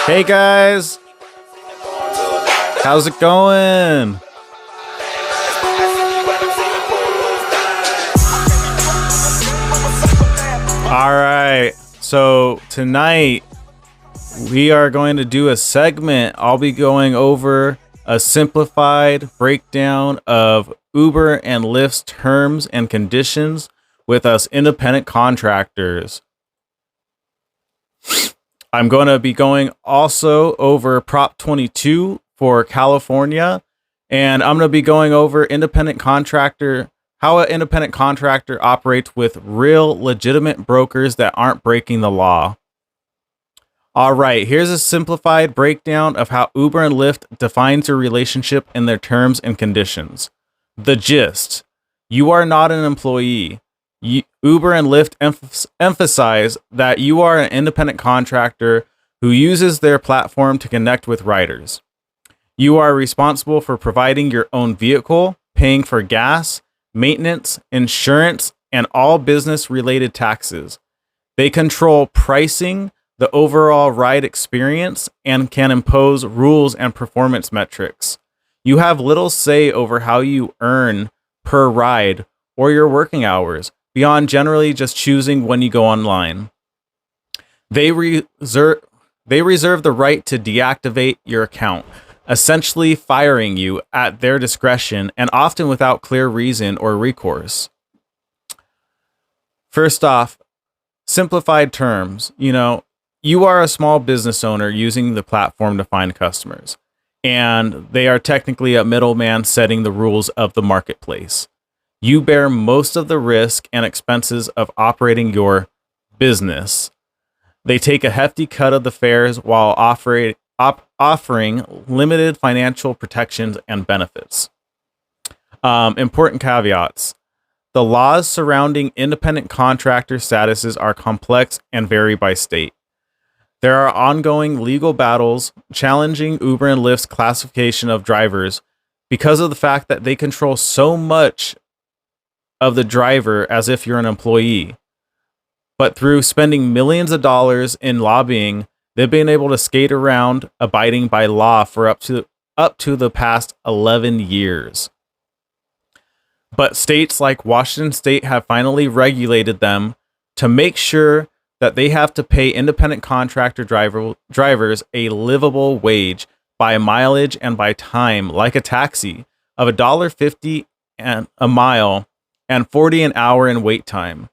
Hey guys, how's it going? All right, so tonight we are going to do a segment. I'll be going over a simplified breakdown of Uber and Lyft's terms and conditions with us independent contractors. I'm going to be going also over Prop 22 for California, and I'm going to be going over how an independent contractor operates with real legitimate brokers that aren't breaking the law. All right, here's a simplified breakdown of how Uber and Lyft defines your relationship in their terms and conditions. The gist: you are not an employee. Uber and Lyft emphasize that you are an independent contractor who uses their platform to connect with riders. You are responsible for providing your own vehicle, paying for gas, maintenance, insurance, and all business-related taxes. They control pricing, the overall ride experience, and can impose rules and performance metrics. You have little say over how you earn per ride or your working hours, beyond generally just choosing when you go online. They reserve the right to deactivate your account, essentially firing you at their discretion and often without clear reason or recourse. First off, simplified terms. You are a small business owner using the platform to find customers, and they are technically a middleman setting the rules of the marketplace. You bear most of the risk and expenses of operating your business. They take a hefty cut of the fares while offering limited financial protections and benefits. Important caveats. The laws surrounding independent contractor statuses are complex and vary by state. There are ongoing legal battles challenging Uber and Lyft's classification of drivers because of the fact that they control so much of the driver as if you're an employee. But through spending millions of dollars in lobbying, they've been able to skate around abiding by law for up to the past 11 years. But states like Washington State have finally regulated them to make sure that they have to pay independent contractor drivers a livable wage by mileage and by time, like a taxi, of $1.50 a mile and $40 an hour in wait time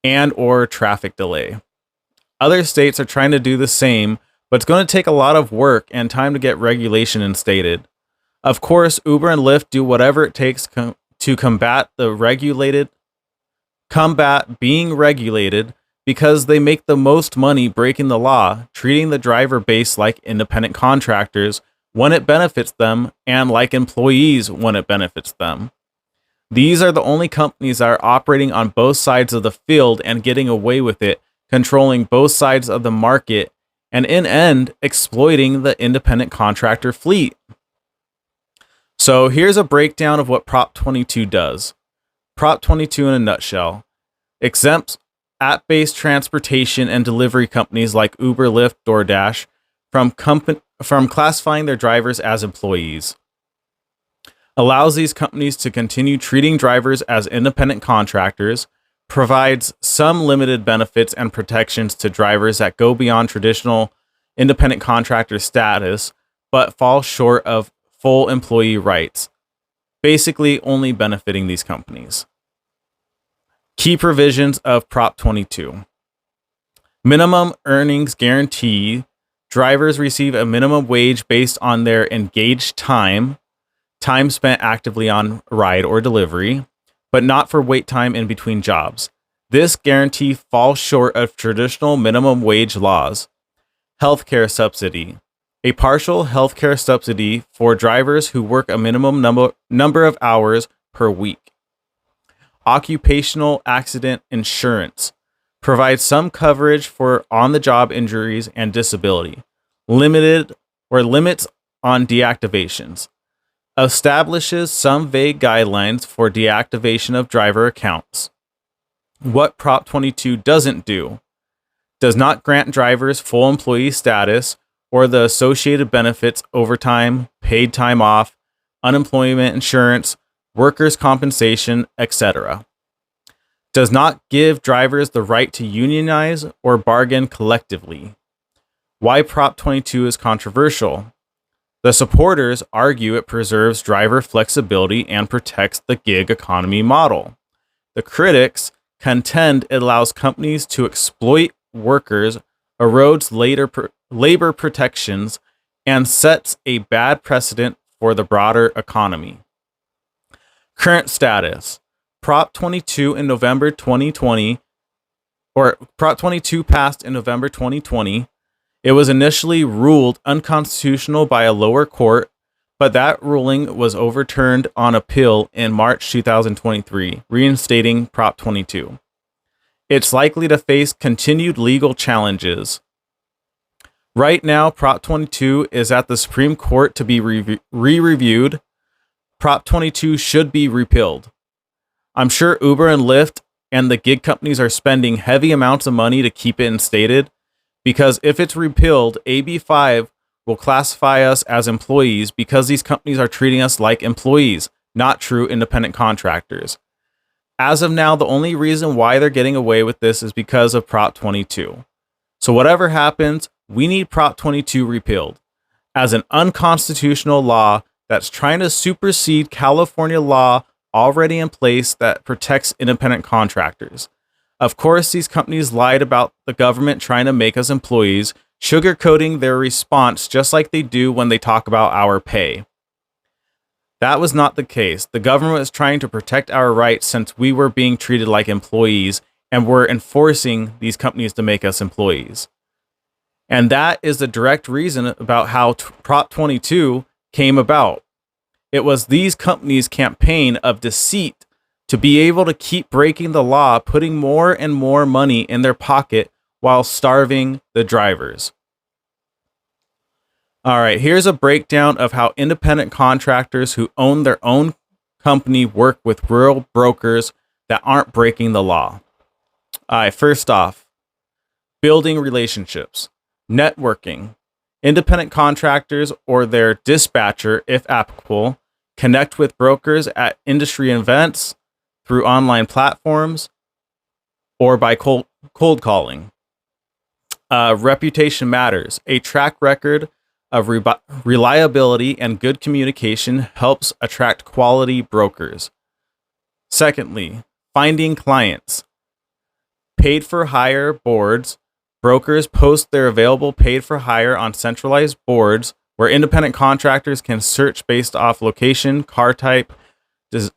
and or traffic delay. Other states are trying to do the same, but it's going to take a lot of work and time to get regulation instated. Of course, Uber and Lyft do whatever it takes to combat being regulated because they make the most money breaking the law, treating the driver base like independent contractors when it benefits them and like employees when it benefits them. These are the only companies that are operating on both sides of the field and getting away with it, controlling both sides of the market, and in end, exploiting the independent contractor fleet. So here's a breakdown of what Prop 22 does. Prop 22 in a nutshell: exempts app-based transportation and delivery companies like Uber, Lyft, DoorDash from classifying their drivers as employees. Allows these companies to continue treating drivers as independent contractors, provides some limited benefits and protections to drivers that go beyond traditional independent contractor status, but fall short of full employee rights, basically only benefiting these companies. Key provisions of Prop 22. Minimum earnings guarantee. Drivers receive a minimum wage based on their engaged time spent actively on ride or delivery, but not for wait time in between jobs. This guarantee falls short of traditional minimum wage laws. Healthcare subsidy. A partial healthcare subsidy for drivers who work a minimum number of hours per week. Occupational accident insurance. Provides some coverage for on-the-job injuries and disability. Limits on deactivations. Establishes some vague guidelines for deactivation of driver accounts. What Prop 22 doesn't do: does not grant drivers full employee status or the associated benefits, overtime, paid time off, unemployment insurance, workers' compensation, etc. Does not give drivers the right to unionize or bargain collectively. Why Prop 22 is controversial. The supporters argue it preserves driver flexibility and protects the gig economy model. The critics contend it allows companies to exploit workers, erodes labor protections, and sets a bad precedent for the broader economy. Current status. Prop 22 in November 2020, or Prop 22 passed in November 2020. It was initially ruled unconstitutional by a lower court, but that ruling was overturned on appeal in March 2023, reinstating Prop 22. It's likely to face continued legal challenges. Right now, Prop 22 is at the Supreme Court to be re-reviewed. Prop 22 should be repealed. I'm sure Uber and Lyft and the gig companies are spending heavy amounts of money to keep it instated, because if it's repealed, AB 5 will classify us as employees because these companies are treating us like employees, not true independent contractors. As of now, the only reason why they're getting away with this is because of Prop 22. So whatever happens, we need Prop 22 repealed as an unconstitutional law that's trying to supersede California law already in place that protects independent contractors. Of course, these companies lied about the government trying to make us employees, sugarcoating their response just like they do when they talk about our pay. That was not the case. The government was trying to protect our rights since we were being treated like employees and were enforcing these companies to make us employees. And that is the direct reason about how Prop 22 came about. It was these companies' campaign of deceit to be able to keep breaking the law, putting more and more money in their pocket while starving the drivers. All right, here's a breakdown of how independent contractors who own their own company work with rural brokers that aren't breaking the law. All right, first off, building relationships, networking. Independent contractors or their dispatcher, if applicable, connect with brokers at industry events, through online platforms, or by cold calling. Reputation matters. A track record of reliability and good communication helps attract quality brokers. Secondly, finding clients. Paid for hire boards. Brokers post their available paid for hire on centralized boards where independent contractors can search based off location, car type,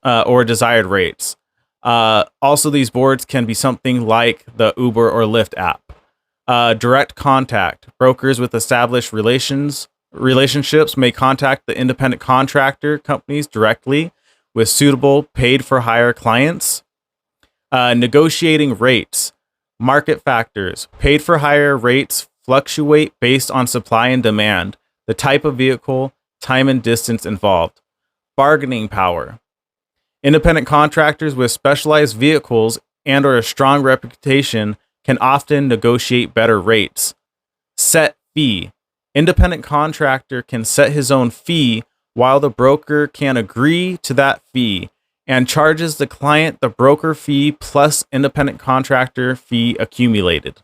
or desired rates. Also, these boards can be something like the Uber or Lyft app. Direct contact. Brokers with established relationships may contact the independent contractor companies directly with suitable paid-for-hire clients. Negotiating rates. Market factors. Paid-for-hire rates fluctuate based on supply and demand, the type of vehicle, time and distance involved. Bargaining power. Independent contractors with specialized vehicles and or a strong reputation can often negotiate better rates. Set fee. Independent contractor can set his own fee while the broker can agree to that fee and charges the client the broker fee plus independent contractor fee accumulated.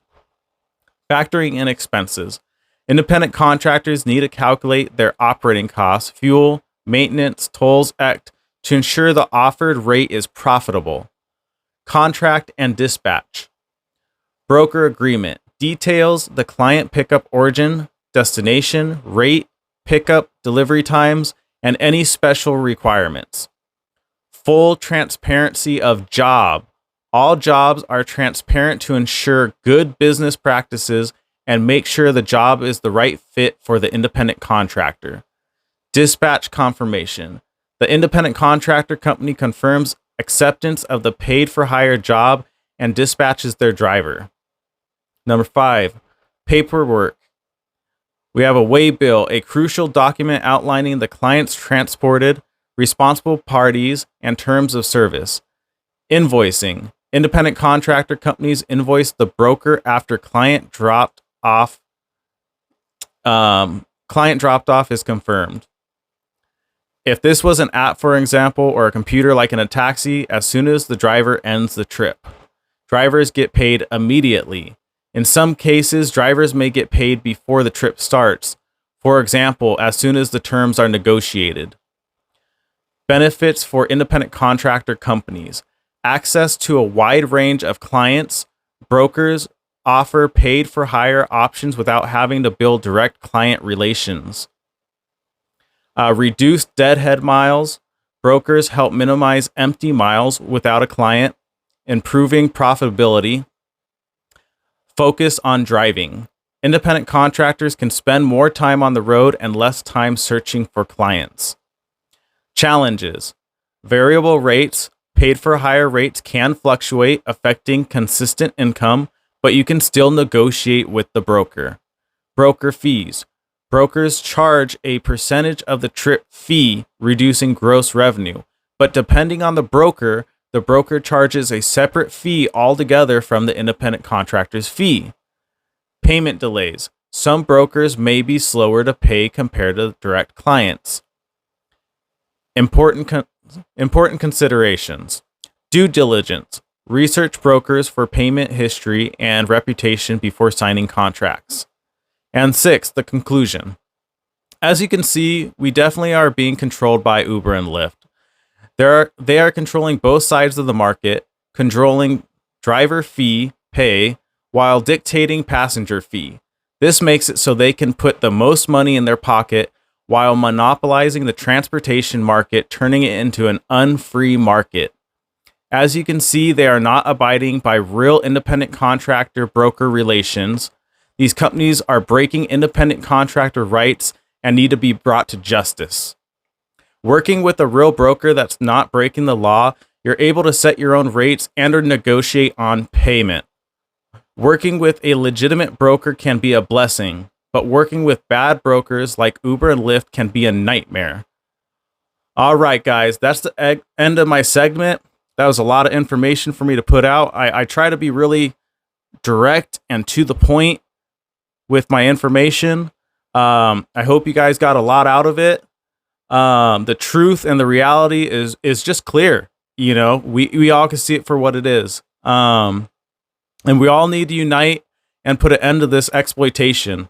Factoring in expenses. Independent contractors need to calculate their operating costs, fuel, maintenance, tolls, etc., to ensure the offered rate is profitable. Contract and dispatch. Broker agreement details the client pickup origin, destination, rate, pickup, delivery times, and any special requirements. Full transparency of job. All jobs are transparent to ensure good business practices and make sure the job is the right fit for the independent contractor. Dispatch confirmation. The independent contractor company confirms acceptance of the paid-for-hire job and dispatches their driver. Number 5, paperwork. We have a waybill, a crucial document outlining the clients transported, responsible parties, and terms of service. Invoicing. Independent contractor companies invoice the broker after client dropped off Client dropped off is confirmed. If this was an app, for example, or a computer like in a taxi, as soon as the driver ends the trip, drivers get paid immediately. In some cases, drivers may get paid before the trip starts. For example, as soon as the terms are negotiated. Benefits for independent contractor companies. Access to a wide range of clients. Brokers offer paid for hire options without having to build direct client relations. Reduced deadhead miles. Brokers help minimize empty miles without a client, improving profitability. Focus on driving. Independent contractors can spend more time on the road and less time searching for clients. Challenges. Variable rates. Paid for hire rates can fluctuate, affecting consistent income, but you can still negotiate with the broker. Broker fees. Brokers charge a percentage of the trip fee, reducing gross revenue. But depending on the broker charges a separate fee altogether from the independent contractor's fee. Payment delays. Some brokers may be slower to pay compared to direct clients. Important considerations. Due diligence. Research brokers for payment history and reputation before signing contracts. And 6, the conclusion. As you can see, we definitely are being controlled by Uber and Lyft. They are controlling both sides of the market, controlling driver fee pay while dictating passenger fee. This makes it so they can put the most money in their pocket while monopolizing the transportation market, turning it into an unfree market. As you can see, they are not abiding by real independent contractor broker relations. These companies are breaking independent contractor rights and need to be brought to justice. Working with a real broker that's not breaking the law, you're able to set your own rates and or negotiate on payment. Working with a legitimate broker can be a blessing, but working with bad brokers like Uber and Lyft can be a nightmare. All right, guys, that's the end of my segment. That was a lot of information for me to put out. I try to be really direct and to the point with my information. I hope you guys got a lot out of it. The truth and the reality is just clear. You know, we all can see it for what it is. And we all need to unite and put an end to this exploitation.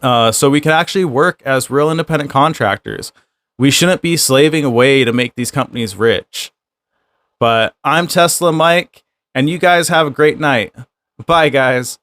So we can actually work as real independent contractors. We shouldn't be slaving away to make these companies rich. But I'm Tesla Mike, and you guys have a great night. Bye, guys.